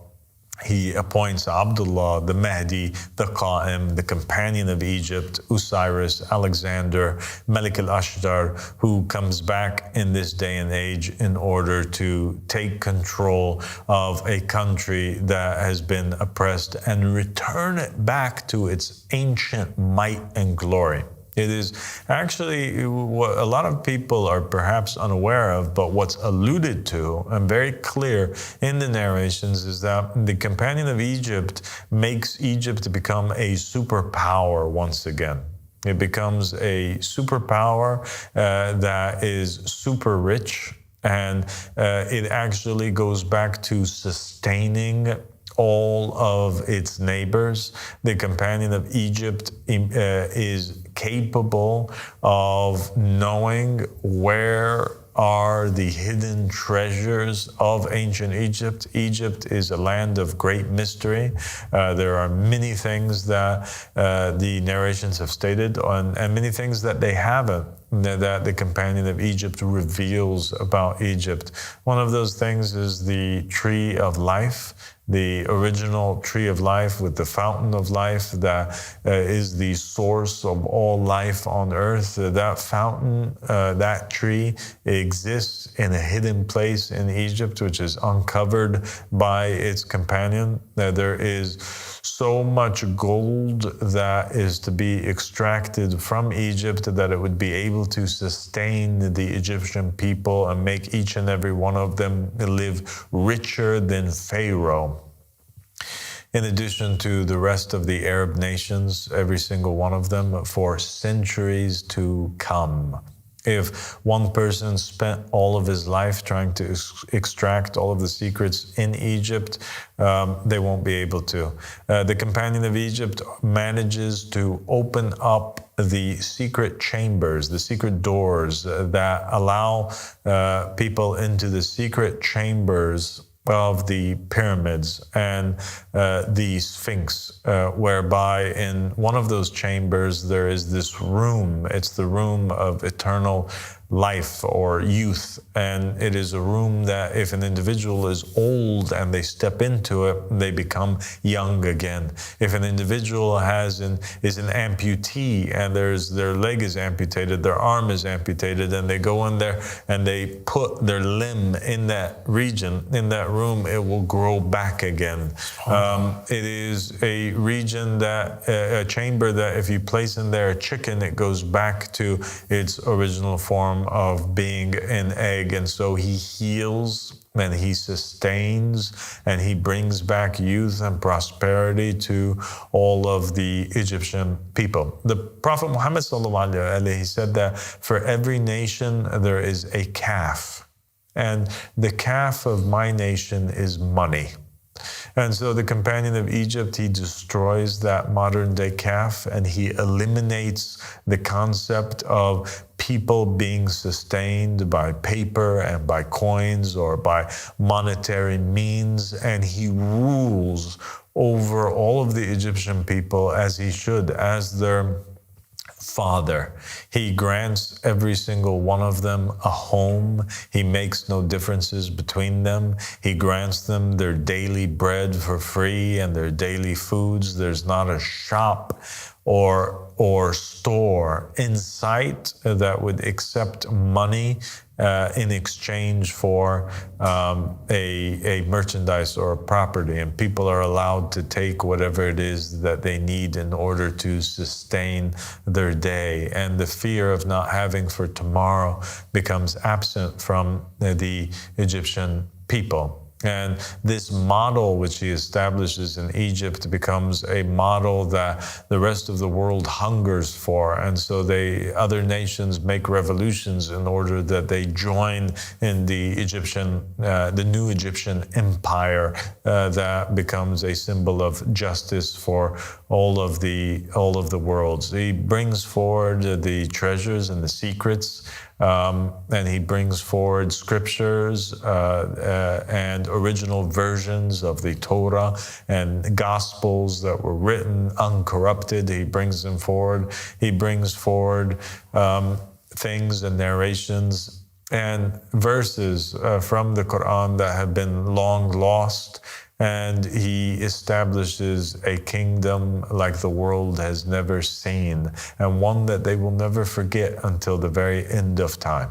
S1: He appoints Abdullah, the Mahdi, the Qa'im, the companion of Egypt, Osiris, Alexander, Malik al-Ashdar, who comes back in this day and age in order to take control of a country that has been oppressed and return it back to its ancient might and glory. It is actually what a lot of people are perhaps unaware of, but what's alluded to and very clear in the narrations is that the companion of Egypt makes Egypt become a superpower once again. It becomes a superpower that is super rich, and it actually goes back to sustaining all of its neighbors. The companion of Egypt is capable of knowing where are the hidden treasures of ancient Egypt. Egypt is a land of great mystery. There are many things that the narrations have stated and many things that they haven't, that the companion of Egypt reveals about Egypt. One of those things is the tree of life, the original tree of life with the fountain of life that is the source of all life on earth. That fountain, that tree exists in a hidden place in Egypt, which is uncovered by its companion. There is so much gold that is to be extracted from Egypt that it would be able to sustain the Egyptian people and make each and every one of them live richer than Pharaoh. In addition to the rest of the Arab nations, every single one of them, for centuries to come. If one person spent all of his life trying to extract all of the secrets in Egypt, they won't be able to. The companion of Egypt manages to open up the secret chambers, the secret doors that allow people into the secret chambers of the pyramids and the Sphinx, whereby in one of those chambers there is this room. It's the room of eternal life or youth, and it is a room that if an individual is old and they step into it, they become young again. If an individual is an amputee and their leg is amputated, their arm is amputated, and they go in there and they put their limb in that region, in that room, it will grow back again. It is a region that, a chamber that if you place in there a chicken, it goes back to its original form of being an egg. And so he heals and he sustains and he brings back youth and prosperity to all of the Egyptian people. The Prophet Muhammad sallallahu alaihi wasallam, he said that for every nation there is a calf, and the calf of my nation is money. And so the companion of Egypt, he destroys that modern day calf and he eliminates the concept of people being sustained by paper and by coins or by monetary means, and he rules over all of the Egyptian people as he should, as their Father. He grants every single one of them a home. He makes no differences between them. He grants them their daily bread for free and their daily foods. There's not a shop or store in sight that would accept money in exchange for a merchandise or a property, and people are allowed to take whatever it is that they need in order to sustain their day. And the fear of not having for tomorrow becomes absent from the Egyptian people. And this model which he establishes in Egypt becomes a model that the rest of the world hungers for. And so other nations make revolutions in order that they join in the new Egyptian empire that becomes a symbol of justice for all of the worlds. He brings forward the treasures and the secrets. And he brings forward scriptures and original versions of the Torah and Gospels that were written uncorrupted. He brings them forward. He brings forward things and narrations and verses from the Quran that have been long lost. And he establishes a kingdom like the world has never seen, and one that they will never forget until the very end of time.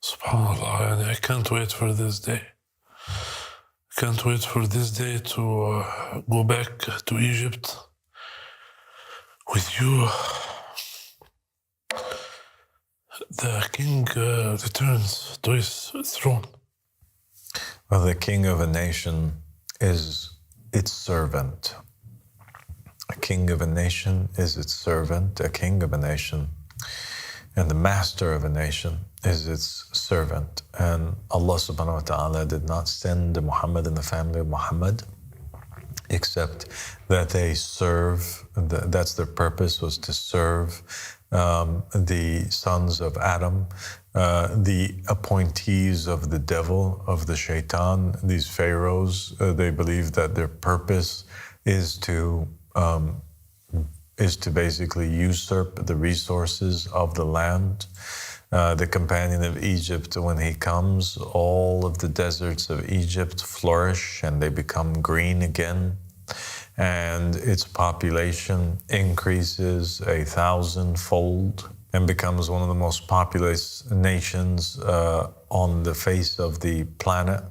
S2: SubhanAllah, I can't wait for this day. Can't wait for this day to go back to Egypt with you. The king returns to his throne.
S1: Well, the king of a nation is its servant. A king of a nation is its servant, a king of a nation. And the master of a nation is its servant. And Allah subhanahu wa ta'ala did not send Muhammad and the family of Muhammad except that they serve, that's their purpose, was to serve the sons of Adam, the appointees of the devil, of the shaitan, these pharaohs. They believe that their purpose is to basically usurp the resources of the land. The companion of Egypt, when he comes, all of the deserts of Egypt flourish and they become green again. And its population increases 1,000-fold and becomes one of the most populous nations on the face of the planet.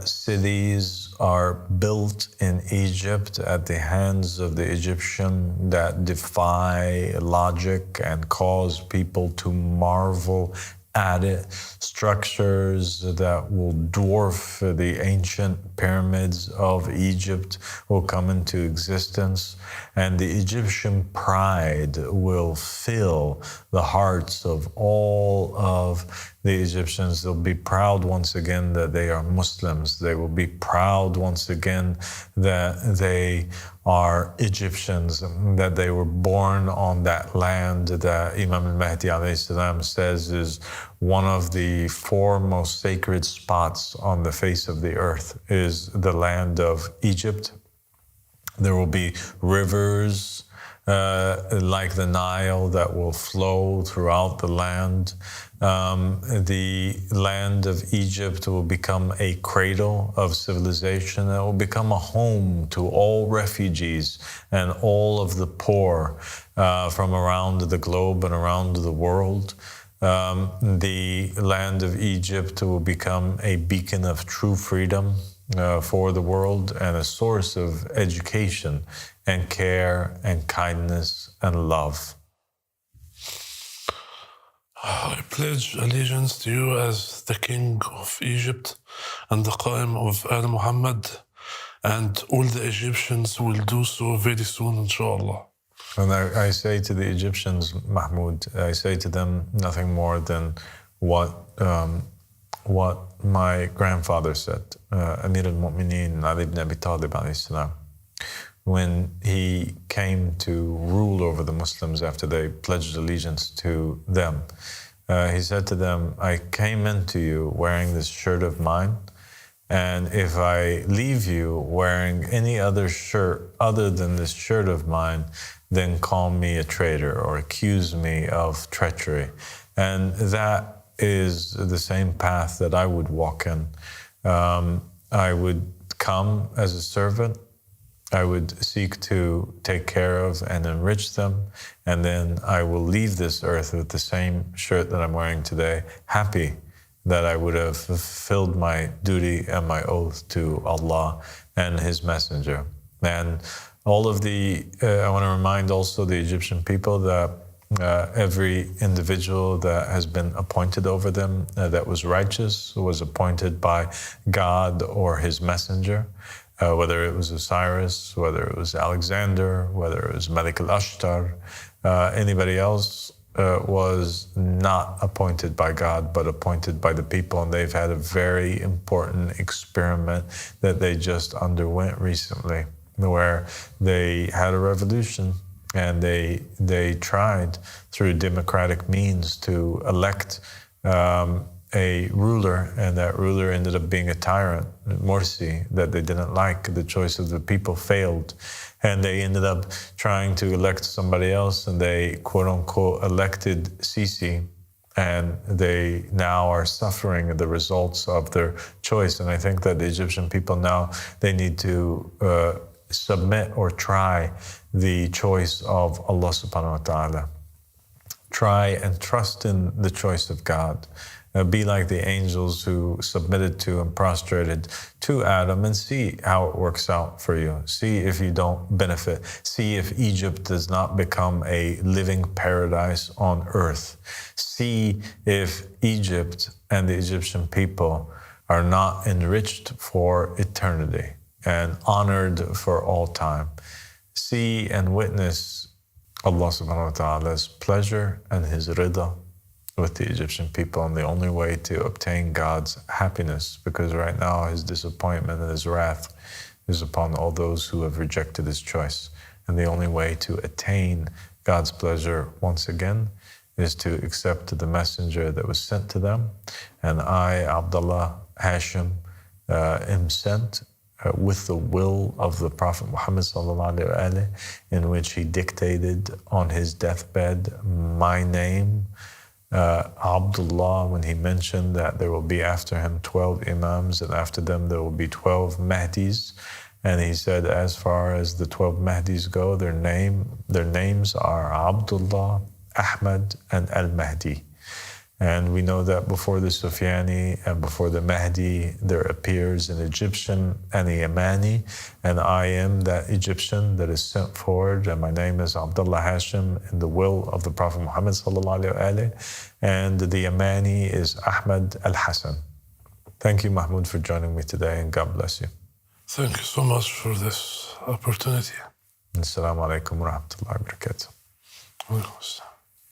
S1: Cities are built in Egypt at the hands of the Egyptian that defy logic and cause people to marvel at it. Structures that will dwarf the ancient pyramids of Egypt will come into existence, and the Egyptian pride will fill the hearts of all of the Egyptians. They'll be proud once again that they are Muslims. They will be proud once again that they are Egyptians, that they were born on that land that Imam al-Mahdi alayhi salam says is one of the 4 most sacred spots on the face of the earth, is the land of Egypt. There will be rivers like the Nile that will flow throughout the land. The land of Egypt will become a cradle of civilization. It will become a home to all refugees and all of the poor from around the globe and around the world. The land of Egypt will become a beacon of true freedom for the world and a source of education and care and kindness and love.
S2: I pledge allegiance to you as the king of Egypt and the Qaim of Al Muhammad, and all the Egyptians will do so very soon, inshallah.
S1: And I say to the Egyptians, Mahmoud, I say to them nothing more than what my grandfather said, Amir al-Mu'mineen Ali ibn Abi Talib alayhi salam, when he came to rule over the Muslims after they pledged allegiance to them. He said to them, I came into you wearing this shirt of mine, and if I leave you wearing any other shirt other than this shirt of mine, then call me a traitor or accuse me of treachery. And that is the same path that I would walk in. I would come as a servant. I would seek to take care of and enrich them. And then I will leave this earth with the same shirt that I'm wearing today, happy that I would have fulfilled my duty and my oath to Allah and His Messenger. And all of I want to remind also the Egyptian people that every individual that has been appointed over them that was righteous was appointed by God or His Messenger, whether it was Osiris, whether it was Alexander, whether it was Malik al-Ashtar, anybody else was not appointed by God, but appointed by the people. And they've had a very important experiment that they just underwent recently, where they had a revolution and they tried through democratic means to elect a ruler, and that ruler ended up being a tyrant, Morsi, that they didn't like. The choice of the people failed, and they ended up trying to elect somebody else, and they quote-unquote elected Sisi, and they now are suffering the results of their choice. And I think that the Egyptian people now, they need to submit or try the choice of Allah subhanahu wa ta'ala. Try and trust in the choice of God. Be like the angels who submitted to and prostrated to Adam, and see how it works out for you. See if you don't benefit. See if Egypt does not become a living paradise on earth. See if Egypt and the Egyptian people are not enriched for eternity and honored for all time. See and witness Allah subhanahu wa ta'ala's pleasure and His rida with the Egyptian people, and the only way to obtain God's happiness, because right now His disappointment and His wrath is upon all those who have rejected His choice. And the only way to attain God's pleasure once again is to accept the messenger that was sent to them. And I, Abdullah Hashim, am sent with the will of the Prophet Muhammad sallallahu alaihi wasallam, in which he dictated on his deathbed my name, Abdullah, when he mentioned that there will be after him 12 Imams, and after them there will be 12 Mahdis. And he said, as far as the 12 Mahdis go, their names are Abdullah, Ahmad, and Al-Mahdi. And we know that before the Sufyani and before the Mahdi, there appears an Egyptian and a Yemeni, and I am that Egyptian that is sent forward, and my name is Abdullah Hashim in the will of the Prophet Muhammad sallallahu alaihi wasallam, and the Yemeni is Ahmad al-Hassan. Thank you, Mahmoud, for joining me today, and God bless you.
S2: Thank you so much for this opportunity.
S1: Assalamu alaikum wa rahmatullahi wa barakatuh.